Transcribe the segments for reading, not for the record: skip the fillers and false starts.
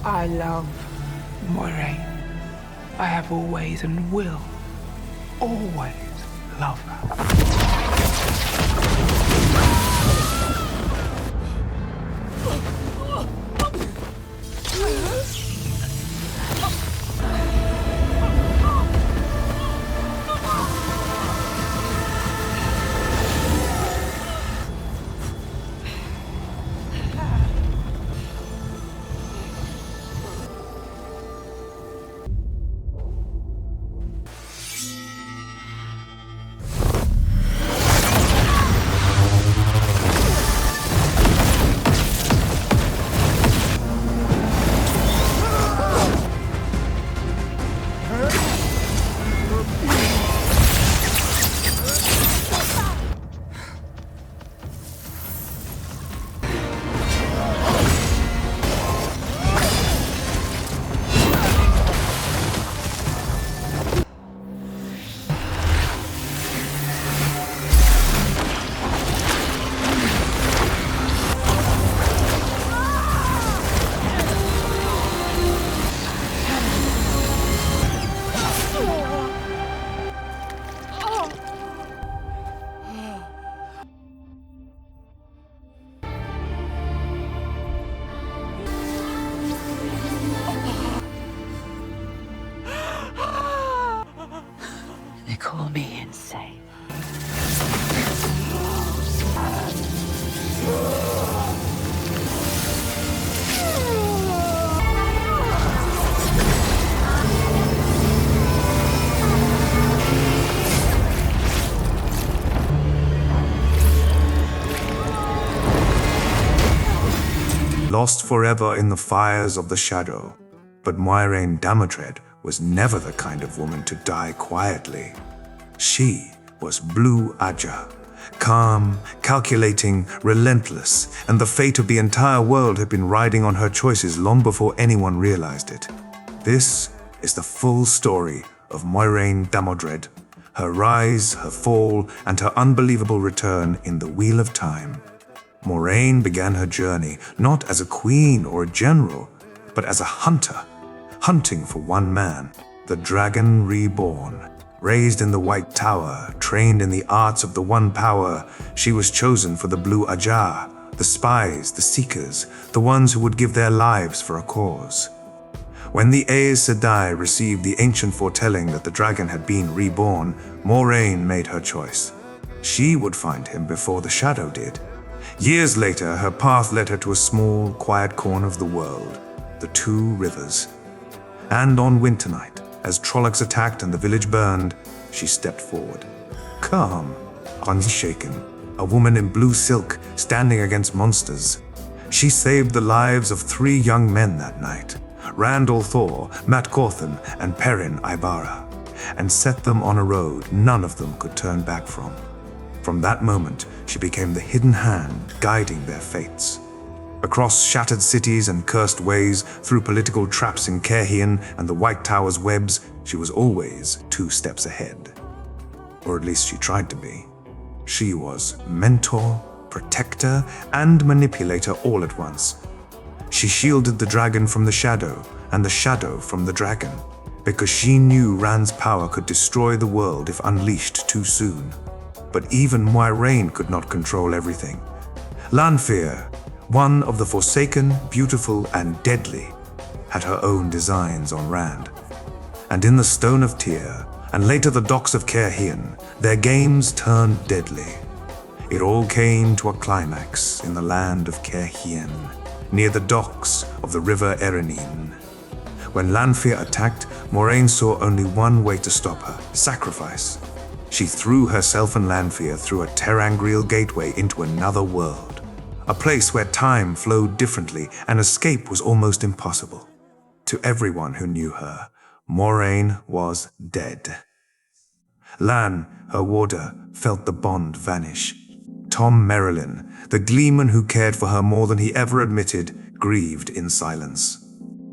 I love Moiraine. I have always and will always love her. They call me insane. Lost forever in the fires of the shadow. But Moiraine Damodred was never the kind of woman to die quietly. She was Blue Ajah, calm, calculating, relentless, and the fate of the entire world had been riding on her choices long before anyone realized it. This is the full story of Moiraine Damodred, her rise, her fall, and her unbelievable return in the Wheel of Time. Moiraine began her journey not as a queen or a general, but as a hunter, hunting for one man, the Dragon Reborn. Raised in the White Tower, trained in the arts of the One Power, she was chosen for the Blue Ajah, the spies, the seekers, the ones who would give their lives for a cause. When the Aes Sedai received the ancient foretelling that the dragon had been reborn, Moiraine made her choice. She would find him before the Shadow did. Years later, her path led her to a small, quiet corner of the world, the Two Rivers. And on winter night, as Trollocs attacked and the village burned, she stepped forward. Calm, unshaken, a woman in blue silk standing against monsters. She saved the lives of 3 young men that night, Randall Thor, Mat Cauthon, and Perrin Ibarra, and set them on a road none of them could turn back from. From that moment, she became the hidden hand guiding their fates. Across shattered cities and cursed ways, through political traps in Caerhien and the White Tower's webs, she was always 2 steps ahead. Or at least she tried to be. She was mentor, protector, and manipulator all at once. She shielded the dragon from the shadow, and the shadow from the dragon, because she knew Rand's power could destroy the world if unleashed too soon. But even Moiraine could not control everything. Lanfear, one of the Forsaken, beautiful, and deadly, had her own designs on Rand. And in the Stone of Tyr, and later the docks of Caerhien, their games turned deadly. It all came to a climax in the land of Caerhien, near the docks of the river Erenine. When Lanfear attacked, Moiraine saw only one way to stop her: sacrifice. She threw herself and Lanfear through a terangrial gateway into another world, a place where time flowed differently and escape was almost impossible. To everyone who knew her, Moiraine was dead. Lan, her warder, felt the bond vanish. Tom Merrilin, the gleeman who cared for her more than he ever admitted, grieved in silence.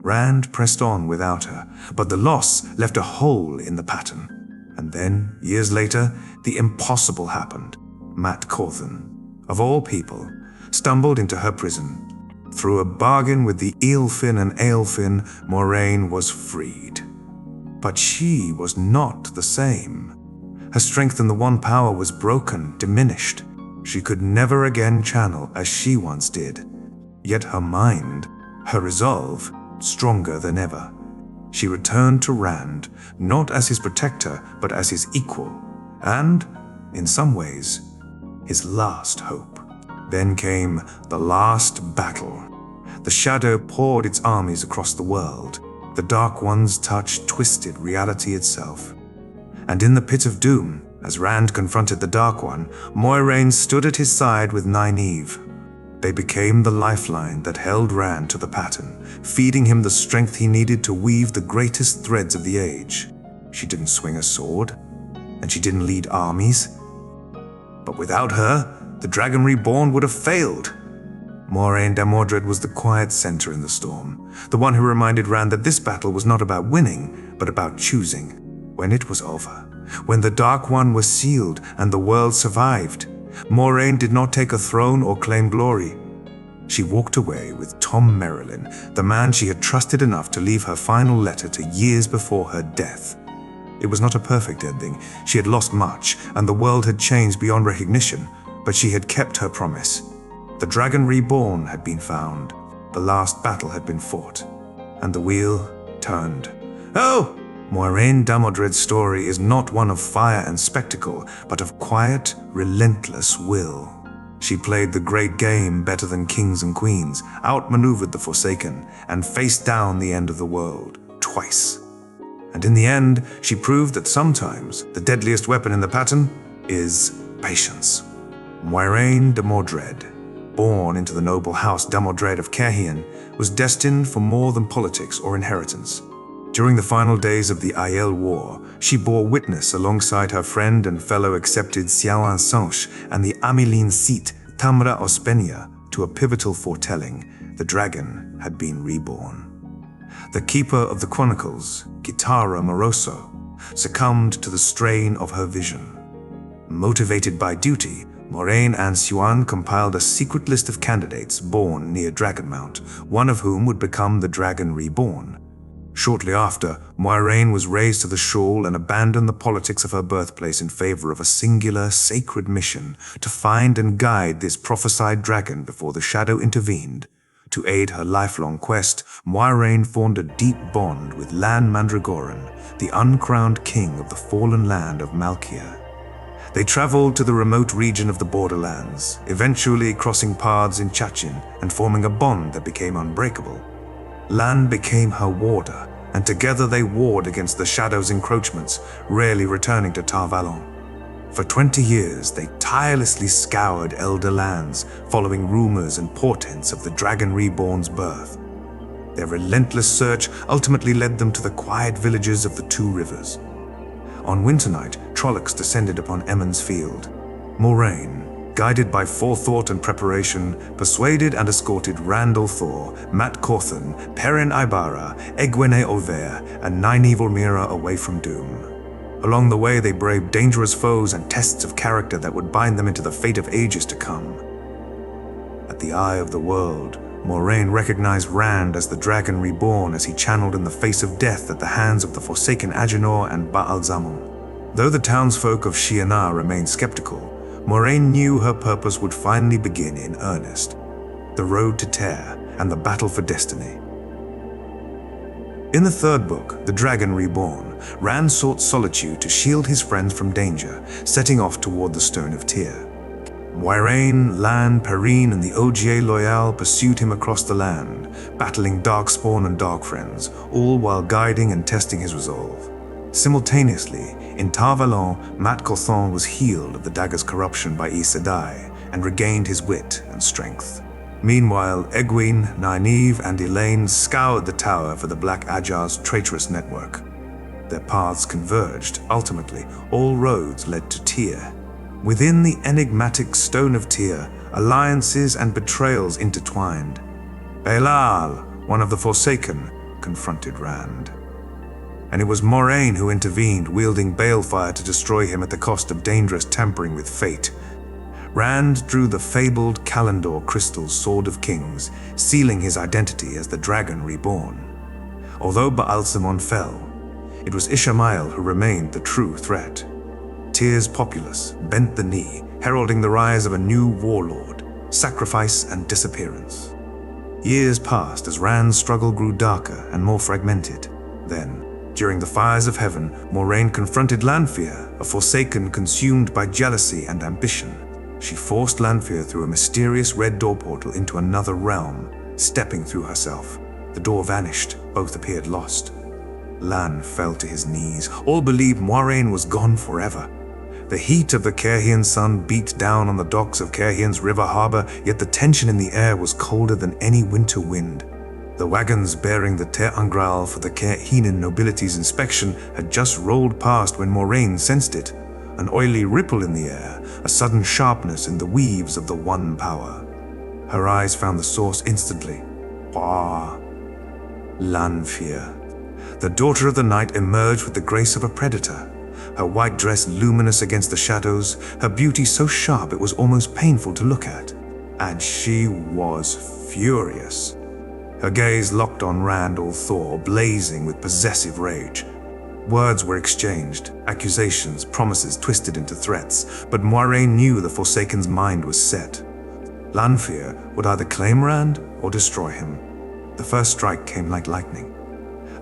Rand pressed on without her, but the loss left a hole in the pattern. And then, years later, the impossible happened. Mat Cauthon, of all people, stumbled into her prison. Through a bargain with the Eelfin and Aelfin, Moiraine was freed. But she was not the same. Her strength in the One Power was broken, diminished. She could never again channel as she once did. Yet her mind, her resolve, stronger than ever. She returned to Rand, not as his protector, but as his equal, and, in some ways, his last hope. Then came the last battle. The Shadow poured its armies across the world. The Dark One's touch twisted reality itself. And in the Pit of Doom, as Rand confronted the Dark One, Moiraine stood at his side with Nynaeve. They became the lifeline that held Rand to the pattern, feeding him the strength he needed to weave the greatest threads of the age. She didn't swing a sword, and she didn't lead armies. But without her, the Dragon Reborn would have failed. Moiraine Damodred was the quiet center in the storm, the one who reminded Rand that this battle was not about winning, but about choosing. When it was over, when the Dark One was sealed and the world survived, Moiraine did not take a throne or claim glory. She walked away with Tom Merrilin, the man she had trusted enough to leave her final letter to years before her death. It was not a perfect ending. She had lost much, and the world had changed beyond recognition, but she had kept her promise. The Dragon Reborn had been found, the last battle had been fought, and the wheel turned. Oh! Moiraine Damodred's story is not one of fire and spectacle, but of quiet, relentless will. She played the great game better than kings and queens, outmaneuvered the Forsaken, and faced down the end of the world, twice. And in the end, she proved that sometimes the deadliest weapon in the pattern is patience. Moiraine Damodred, born into the noble house Damodred of Caerhien, was destined for more than politics or inheritance. During the final days of the Aiel War, she bore witness alongside her friend and fellow accepted Siaoan Sanche and the Ameline Seat Tamra Ospenia to a pivotal foretelling: the dragon had been reborn. The keeper of the Chronicles, Kitara Moroso, succumbed to the strain of her vision. Motivated by duty, Moiraine and Siuan compiled a secret list of candidates born near Dragonmount, one of whom would become the Dragon Reborn. Shortly after, Moiraine was raised to the shawl and abandoned the politics of her birthplace in favor of a singular, sacred mission to find and guide this prophesied dragon before the Shadow intervened. To aid her lifelong quest, Moiraine formed a deep bond with Lan Mandragoran, the uncrowned king of the fallen land of Malkia. They traveled to the remote region of the Borderlands, eventually crossing paths in Chachin and forming a bond that became unbreakable. Lan became her warder, and together they warred against the Shadow's encroachments, rarely returning to Tar Valon. For 20 years, they tirelessly scoured Elder lands, following rumors and portents of the Dragon Reborn's birth. Their relentless search ultimately led them to the quiet villages of the Two Rivers. On winter night, Trollocs descended upon Emond's Field. Moiraine, guided by forethought and preparation, persuaded and escorted Randall Thor, Mat Cawthon, Perrin Ibarra, Egwene Ovair, and Nynaeve Ormira away from Doom. Along the way, they braved dangerous foes and tests of character that would bind them into the fate of ages to come. At the eye of the world, Moiraine recognized Rand as the Dragon Reborn as he channeled in the face of death at the hands of the Forsaken Agenor and Baal Zamon. Though the townsfolk of Shi'Enar remained skeptical, Moiraine knew her purpose would finally begin in earnest: the road to Tear and the battle for destiny. In the third book, The Dragon Reborn, Rand sought solitude to shield his friends from danger, setting off toward the Stone of Tear. Moiraine, Lan, Perrine, and the Ogier Loyal pursued him across the land, battling Darkspawn and Darkfriends, all while guiding and testing his resolve. Simultaneously, in Tar Valon, Mat Cawthon was healed of the dagger's corruption by Aes Sedai and regained his wit and strength. Meanwhile, Egwene, Nynaeve, and Elaine scoured the tower for the Black Ajah's traitorous network. Their paths converged. Ultimately, all roads led to Tear. Within the enigmatic Stone of Tear, alliances and betrayals intertwined. Baelal, one of the Forsaken, confronted Rand. And it was Moiraine who intervened, wielding balefire to destroy him at the cost of dangerous tampering with fate. Rand drew the fabled Kalandor crystal Sword of Kings, sealing his identity as the Dragon Reborn. Although Baalsamon fell, it was Ishamael who remained the true threat. Tyr's populace bent the knee, heralding the rise of a new warlord, sacrifice and disappearance. Years passed as Rand's struggle grew darker and more fragmented. Then, during the fires of heaven, Moiraine confronted Lanfear, a Forsaken consumed by jealousy and ambition. She forced Lanfear through a mysterious red door portal into another realm. Stepping through herself, the door vanished, both appeared lost. Lan fell to his knees. All believed Moiraine was gone forever. The heat of the Cairhien sun beat down on the docks of Cairhien's river harbor, yet the tension in the air was colder than any winter wind. The wagons bearing the Ter Angral for the Cairhienan nobility's inspection had just rolled past when Moiraine sensed it. An oily ripple in the air, a sudden sharpness in the weaves of the One Power. Her eyes found the source instantly. Lanfear. The daughter of the night emerged with the grace of a predator. Her white dress luminous against the shadows, her beauty so sharp it was almost painful to look at. And she was furious. Her gaze locked on Rand al'Thor, blazing with possessive rage. Words were exchanged, accusations, promises twisted into threats, but Moiraine knew the Forsaken's mind was set. Lanfear would either claim Rand or destroy him. The first strike came like lightning.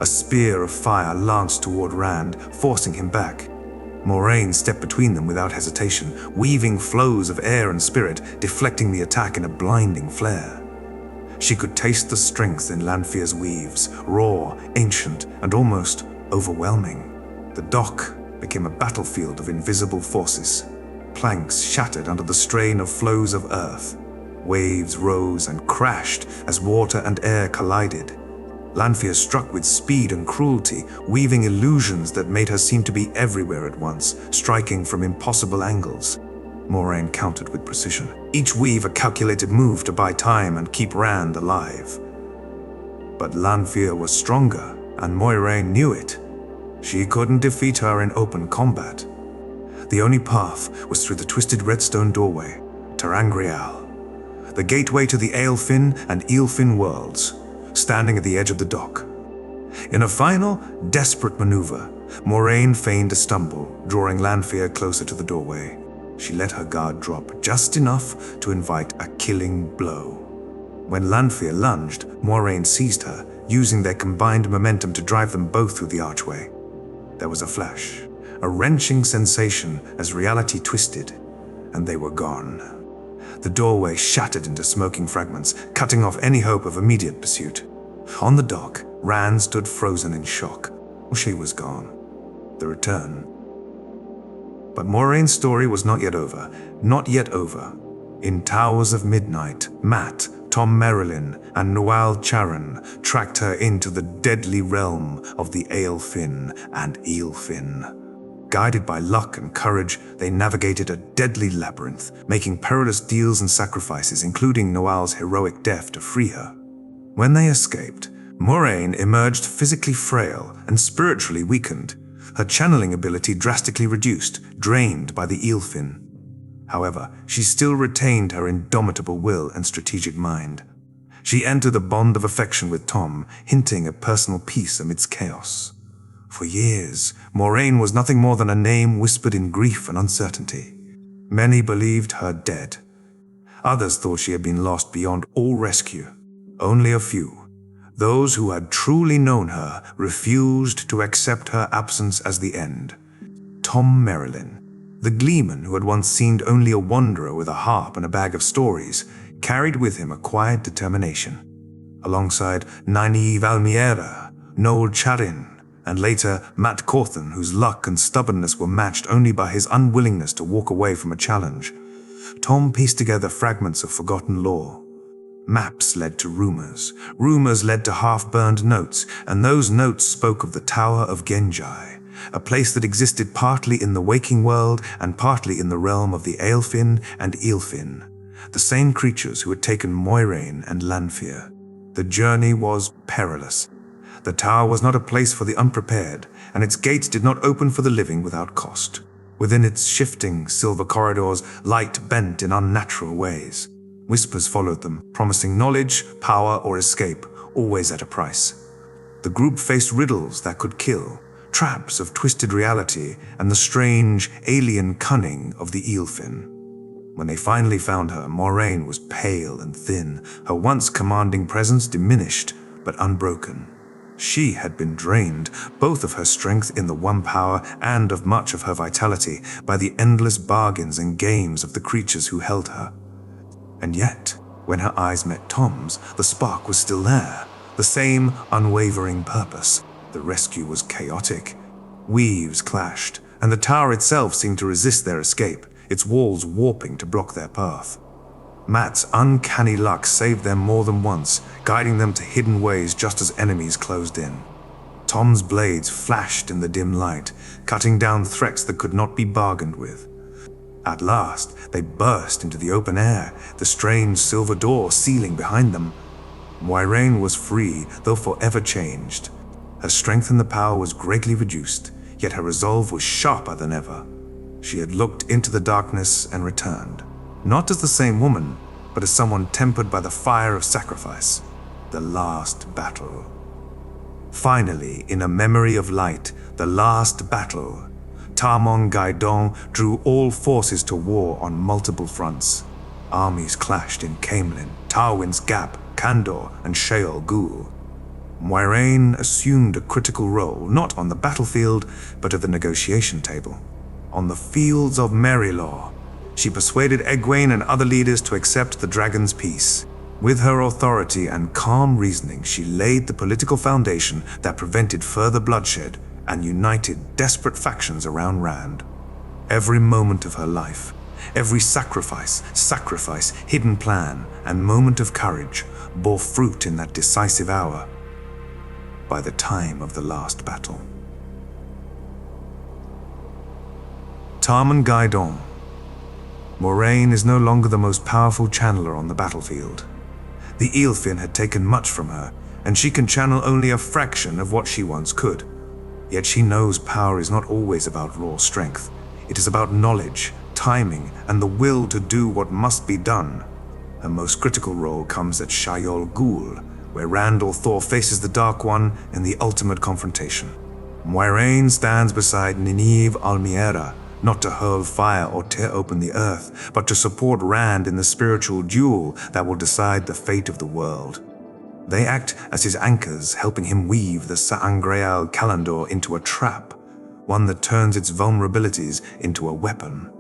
A spear of fire lanced toward Rand, forcing him back. Moiraine stepped between them without hesitation, weaving flows of air and spirit, deflecting the attack in a blinding flare. She could taste the strength in Lanfear's weaves, raw, ancient, and almost overwhelming. The dock became a battlefield of invisible forces. Planks shattered under the strain of flows of earth. Waves rose and crashed as water and air collided. Lanfear struck with speed and cruelty, weaving illusions that made her seem to be everywhere at once, striking from impossible angles. Moiraine countered with precision, each weave a calculated move to buy time and keep Rand alive. But Lanfear was stronger, and Moiraine knew it. She couldn't defeat her in open combat. The only path was through the twisted redstone doorway, Ter Angral, the gateway to the Aelfin and Eelfin worlds, standing at the edge of the dock. In a final, desperate maneuver, Moiraine feigned a stumble, drawing Lanfear closer to the doorway. She let her guard drop just enough to invite a killing blow. When Lanfear lunged, Moiraine seized her, using their combined momentum to drive them both through the archway. There was a flash, a wrenching sensation as reality twisted, and they were gone. The doorway shattered into smoking fragments, cutting off any hope of immediate pursuit. On the dock, Rand stood frozen in shock. She was gone. The return. But Moiraine's story was not yet over. Not yet over. In Towers of Midnight, Mat, Tom Merrilin, and Nual Charon tracked her into the deadly realm of the Aelfin and Eelfin. Guided by luck and courage, they navigated a deadly labyrinth, making perilous deals and sacrifices, including Nual's heroic death to free her. When they escaped, Moiraine emerged physically frail and spiritually weakened, her channeling ability drastically reduced, drained by the Eelfin. However, she still retained her indomitable will and strategic mind. She entered a bond of affection with Tom, hinting at personal peace amidst chaos. For years, Moiraine was nothing more than a name whispered in grief and uncertainty. Many believed her dead. Others thought she had been lost beyond all rescue. Only a few, those who had truly known her, refused to accept her absence as the end. Tom Merrilin, the gleeman who had once seemed only a wanderer with a harp and a bag of stories, carried with him a quiet determination. Alongside Nynaeve Almiera, Noel Charin, and later Mat Cawthon, whose luck and stubbornness were matched only by his unwillingness to walk away from a challenge, Tom pieced together fragments of forgotten lore. Maps led to rumors. Rumors led to half-burned notes, and those notes spoke of the Tower of Genjai, a place that existed partly in the waking world and partly in the realm of the Aelfin and Eelfin, the same creatures who had taken Moiraine and Lanfear. The journey was perilous. The tower was not a place for the unprepared, and its gates did not open for the living without cost. Within its shifting silver corridors, light bent in unnatural ways. Whispers followed them, promising knowledge, power, or escape, always at a price. The group faced riddles that could kill, traps of twisted reality, and the strange, alien cunning of the eelfin. When they finally found her, Moiraine was pale and thin, her once commanding presence diminished, but unbroken. She had been drained, both of her strength in the one power and of much of her vitality, by the endless bargains and games of the creatures who held her. And yet, when her eyes met Tom's, the spark was still there, the same unwavering purpose. The rescue was chaotic. Weaves clashed, and the tower itself seemed to resist their escape, its walls warping to block their path. Matt's uncanny luck saved them more than once, guiding them to hidden ways just as enemies closed in. Tom's blades flashed in the dim light, cutting down threats that could not be bargained with. At last, they burst into the open air, the strange silver door sealing behind them. Moiraine was free, though forever changed. Her strength and the power was greatly reduced, yet her resolve was sharper than ever. She had looked into the darkness and returned, not as the same woman, but as someone tempered by the fire of sacrifice. The last battle. Finally, in a memory of light, the last battle, Tarmon Gaidon drew all forces to war on multiple fronts. Armies clashed in Camelin, Tarwin's Gap, Kandor, and Sheol Ghul. Moiraine assumed a critical role, not on the battlefield, but at the negotiation table. On the fields of Merilaw, she persuaded Egwene and other leaders to accept the dragon's peace. With her authority and calm reasoning, she laid the political foundation that prevented further bloodshed and united desperate factions around Rand. Every moment of her life, every sacrifice, hidden plan, and moment of courage bore fruit in that decisive hour. By the time of the last battle. Tarmon Gaidon. Moiraine is no longer the most powerful channeler on the battlefield. The eelfin had taken much from her, and she can channel only a fraction of what she once could. Yet she knows power is not always about raw strength. It is about knowledge, timing, and the will to do what must be done. Her most critical role comes at Sheol Ghul, where Rand al'Thor faces the Dark One in the ultimate confrontation. Moiraine stands beside Nynaeve Almeida, not to hurl fire or tear open the earth, but to support Rand in the spiritual duel that will decide the fate of the world. They act as his anchors, helping him weave the Sa'angreal Kalandor into a trap, one that turns its vulnerabilities into a weapon.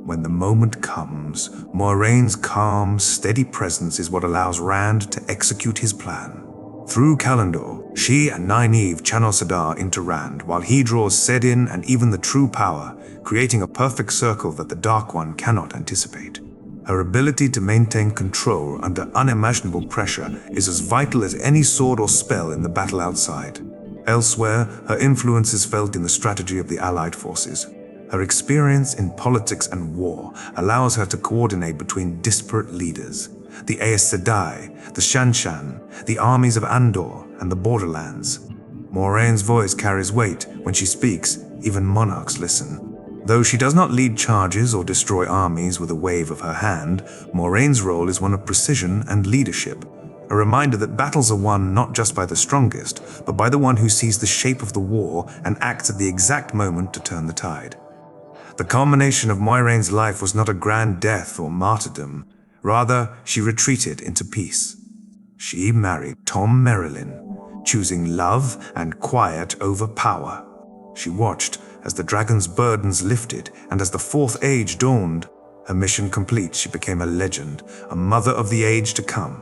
When the moment comes, Moiraine's calm, steady presence is what allows Rand to execute his plan. Through Kalandor, she and Nynaeve channel Sadar into Rand, while he draws Sedin and even the true power, creating a perfect circle that the Dark One cannot anticipate. Her ability to maintain control under unimaginable pressure is as vital as any sword or spell in the battle outside. Elsewhere, her influence is felt in the strategy of the Allied forces. Her experience in politics and war allows her to coordinate between disparate leaders. The Aes Sedai, the Shanshan, the armies of Andor, and the Borderlands. Moraine's voice carries weight. When she speaks, even monarchs listen. Though she does not lead charges or destroy armies with a wave of her hand, Moraine's role is one of precision and leadership. A reminder that battles are won not just by the strongest, but by the one who sees the shape of the war and acts at the exact moment to turn the tide. The culmination of Moiraine's life was not a grand death or martyrdom. Rather, she retreated into peace. She married Tom Merrilin, choosing love and quiet over power. She watched as the dragon's burdens lifted, and as the Fourth Age dawned. Her mission complete, she became a legend, a mother of the age to come.